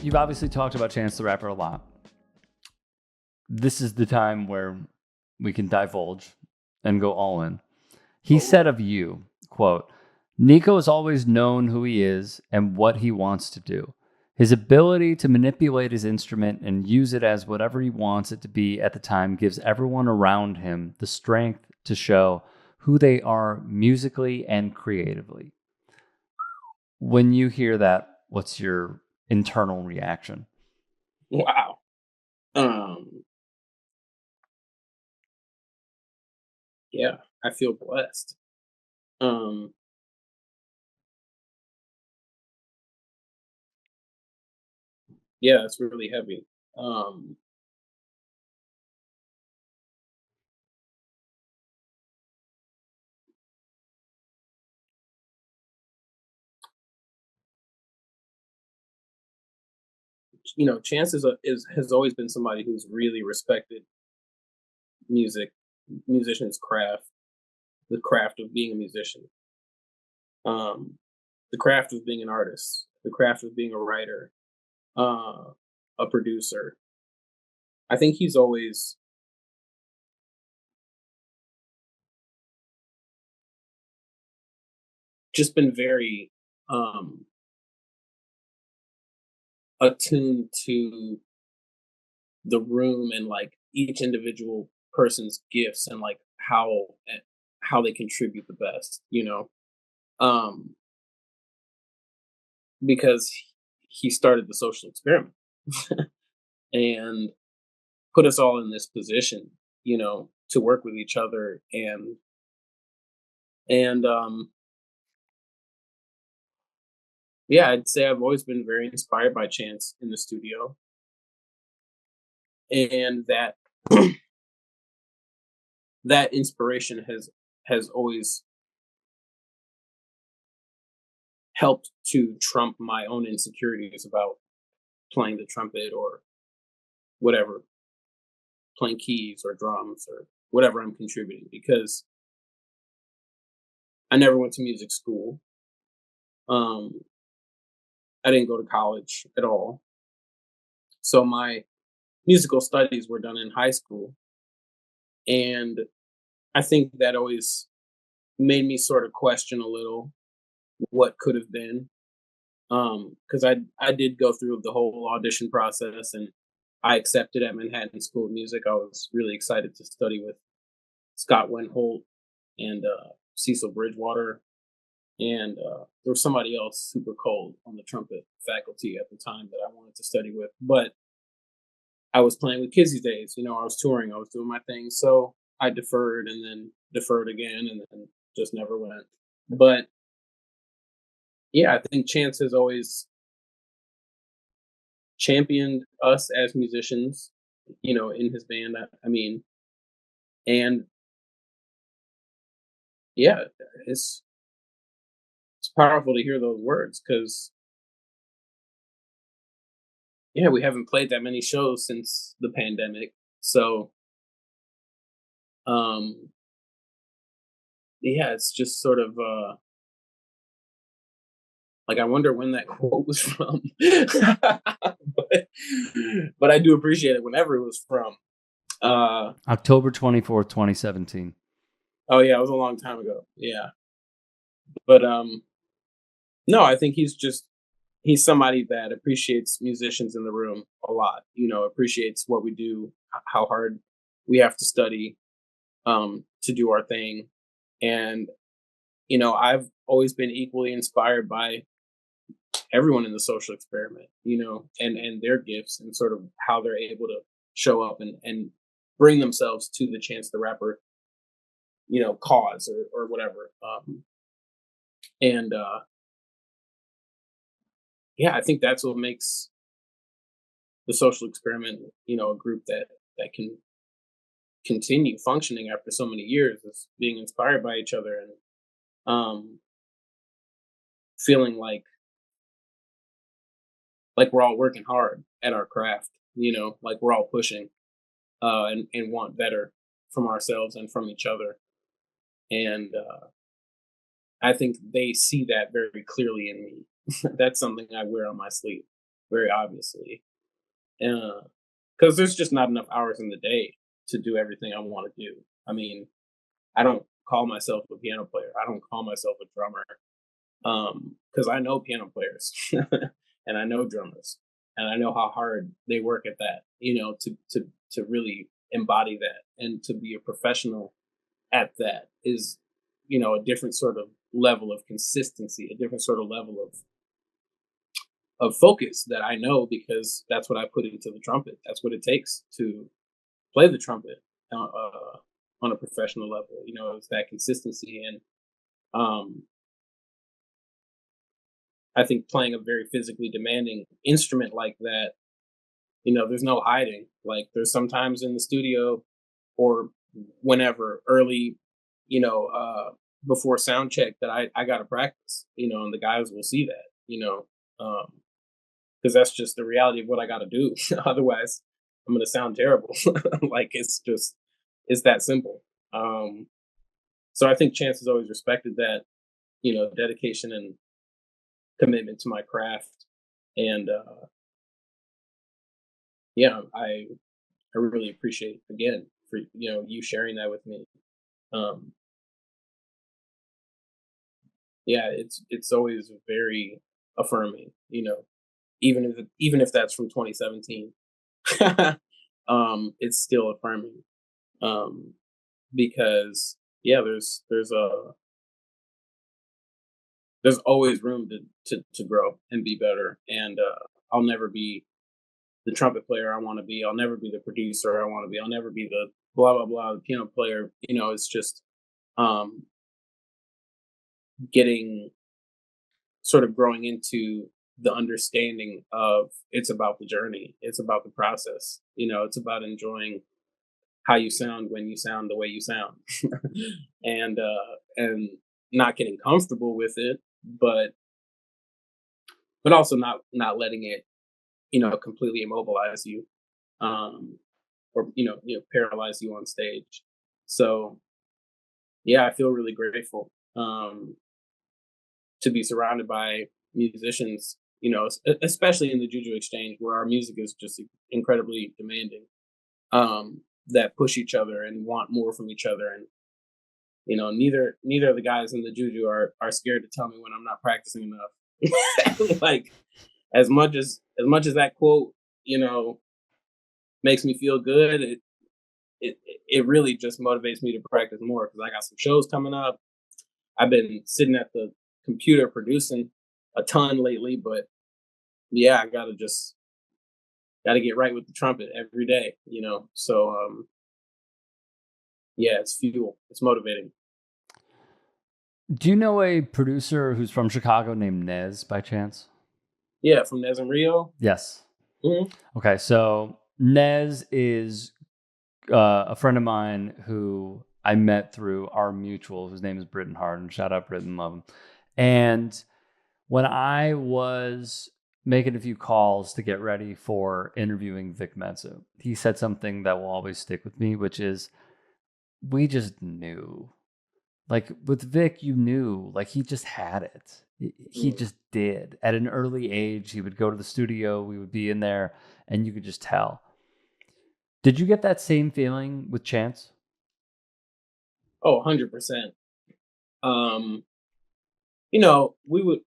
you've obviously talked about Chance the Rapper a lot. This is the time where we can divulge and go all in. He said of you, quote, Nico has always known who he is and what he wants to do. His ability to manipulate his instrument and use it as whatever he wants it to be at the time gives everyone around him the strength to show who they are musically and creatively. When you hear that, what's your internal reaction? Wow. Yeah, I feel blessed. Yeah, it's really heavy. Um, Chance is has always been somebody who's really respected music, musician's craft, the craft of being a musician, um, the craft of being an artist, the craft of being a writer, uh, a producer. I think he's always just been very um, attuned to the room and like each individual person's gifts and like how they contribute the best, um because he started the social experiment and put us all in this position, to work with each other and yeah, I'd say I've always been very inspired by Chance in the studio, and that that inspiration has always helped to trump my own insecurities about playing the trumpet or whatever, playing keys or drums or whatever I'm contributing, because I never went to music school. Um, I didn't go to college at all. So my musical studies were done in high school. And I think that always made me sort of question a little what could have been. Because I did go through the whole audition process and I accepted at Manhattan School of Music. I was really excited to study with Scott Wenholt and Cecil Bridgewater, and there was somebody else super cold on the trumpet faculty at the time that I wanted to study with. But I was playing with kids these days. I was touring, I was doing my thing, so I deferred and then deferred again, and then just never went. But yeah, I think Chance has always championed us as musicians, in his band. I mean, and yeah, it's it's powerful to hear those words because yeah, we haven't played that many shows since the pandemic. So, um, yeah, it's just sort of like I wonder when that quote was from, but I do appreciate it whenever it was from. October 24th, 2017. Oh yeah, it was a long time ago. Yeah, but no, I think he's somebody that appreciates musicians in the room a lot. Appreciates what we do, how hard we have to study to do our thing, and I've always been equally inspired by everyone in the social experiment, and their gifts and sort of how they're able to show up and bring themselves to the Chance the Rapper, cause or whatever. And yeah, I think that's what makes the social experiment, a group that can continue functioning after so many years, is being inspired by each other and feeling like we're all working hard at our craft, like we're all pushing and want better from ourselves and from each other. And I think they see that very clearly in me. That's something I wear on my sleeve. very obviously. Because there's just not enough hours in the day to do everything I want to do. I mean, I don't call myself a piano player. I don't call myself a drummer. Because I know piano players and I know drummers and I know how hard they work at that, to really embody that and to be a professional at that is, a different sort of level of consistency, a different sort of level of focus that I know because that's what I put into the trumpet. That's what it takes to play the trumpet on a professional level. It's that consistency and I think playing a very physically demanding instrument like that, there's no hiding. Like there's sometimes in the studio or whenever early, before sound check that I gotta practice, and the guys will see that, because that's just the reality of what I gotta do. Otherwise, I'm gonna sound terrible. Like it's that simple. So I think Chance has always respected that, dedication and commitment to my craft. And yeah, I really appreciate again for you sharing that with me. Um, yeah, it's always very affirming, even if that's from 2017. It's still affirming. Um, because yeah, there's always room to grow and be better. And I'll never be the trumpet player I want to be. I'll never be the producer I want to be. I'll never be the blah blah blah the piano player. It's just um, getting sort of growing into the understanding of it's about the journey. It's about the process. It's about enjoying how you sound when you sound the way you sound, and not getting comfortable with it, but also not letting it completely immobilize you, um, or paralyze you on stage. So yeah, I feel really grateful to be surrounded by musicians, especially in the Juju Exchange where our music is just incredibly demanding, that push each other and want more from each other. And neither of the guys in the Juju are scared to tell me when I'm not practicing enough. Like as much as that quote, makes me feel good, it really just motivates me to practice more because I got some shows coming up. I've been sitting at the computer producing a ton lately, but yeah, I gotta get right with the trumpet every day, So yeah, it's fuel. It's motivating. Do you know a producer who's from Chicago named Nez by chance? Yeah, from Nez and Rio. Yes. Mhm. Okay, so Nez is a friend of mine who I met through our mutual, whose name is Britton Harden. Shout out Britton, love him. And when I was making a few calls to get ready for interviewing Vic Mensa, he said something that will always stick with me, which is we just knew. Like with Vic, you knew, like he just had it. He Mm. just did. At an early age, he would go to the studio, we would be in there, and you could just tell. Did you get that same feeling with Chance? Oh, 100%. Um, you know, we would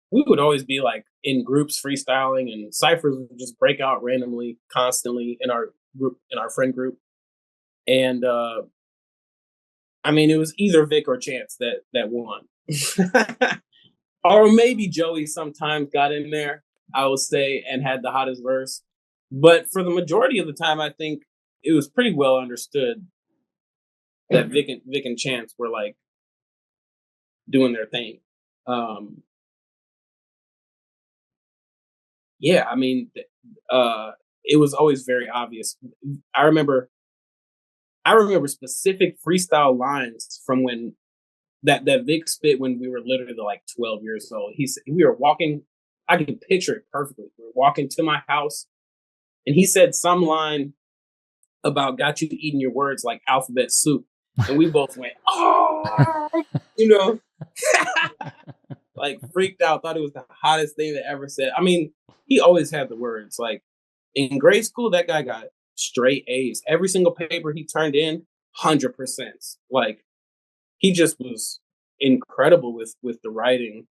we would always be like in groups freestyling and ciphers would just break out randomly constantly in our friend group. And I mean it was either Vic or Chance that won. Or maybe Joey sometimes got in there, I would say, and had the hottest verse. But for the majority of the time I think it was pretty well understood that Vic and Chance were like doing their thing. Um yeah, I mean it was always very obvious. I remember I remember specific freestyle lines from when that Vic spit when we were literally like 12 years old. We were walking. I can picture it perfectly. We were walking to my house, and he said some line about "got you eating your words like alphabet soup," and we both went, "Oh," you know. like freaked out, thought it was the hottest thing that ever said. I mean, he always had the words. Like in grade school, that guy got straight A's. Every single paper he turned in, 100%. Like he just was incredible with the writing.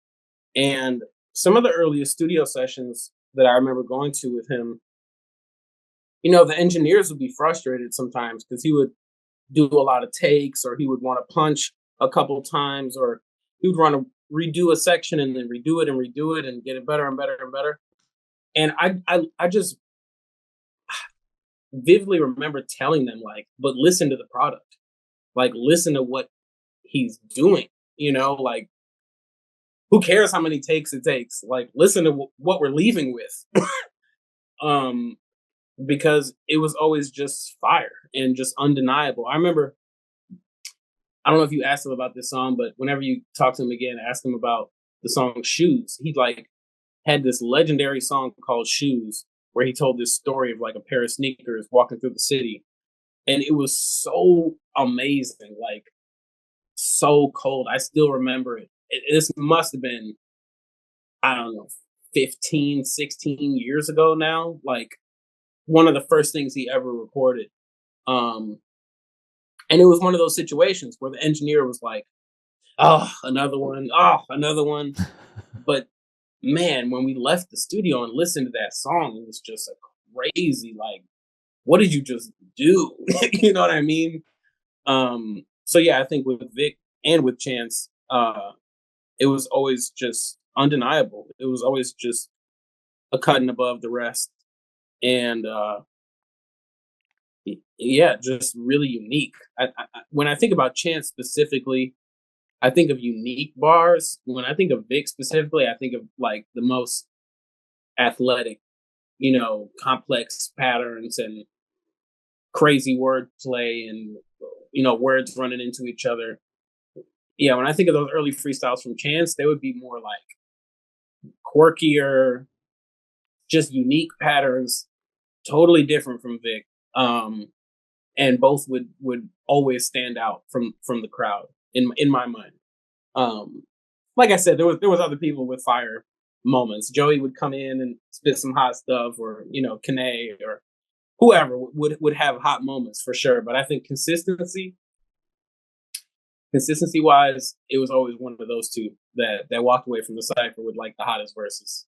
And some of the earliest studio sessions that I remember going to with him, the engineers would be frustrated sometimes because he would do a lot of takes, or he would want to punch a couple times, or he would want to redo a section and then redo it and get it better and better and better. And I just vividly remember telling them, like, but listen to the product, like listen to what he's doing, like who cares how many takes it takes, like listen to what we're leaving with. um because it was always just fire and just undeniable. I remember, I don't know if you asked him about this song, but whenever you talk to him again, ask him about the song Shoes. He like had this legendary song called Shoes, where he told this story of like a pair of sneakers walking through the city. And it was so amazing, like so cold. I still remember it. This must have been, I don't know, 15, 16 years ago now. Like one of the first things he ever recorded. And it was one of those situations where the engineer was like, oh, another one. Oh, another one. But man, when we left the studio and listened to that song, it was just a crazy, like, what did you just do? You know what I mean? So yeah, I think with Vic and with Chance, it was always just undeniable. It was always just a cutting above the rest. And yeah, just really unique. When I think about Chance specifically, I think of unique bars. When I think of Vic specifically, I think of like the most athletic, complex patterns and crazy wordplay and words running into each other. Yeah, when I think of those early freestyles from Chance, they would be more like quirkier, just unique patterns, totally different from Vic. And both would always stand out from the crowd in my mind. Like I said, there was other people with fire moments. Joey would come in and spit some hot stuff, or Kane or whoever would have hot moments for sure. But I think consistency wise, it was always one of those two that walked away from the cipher with like the hottest verses.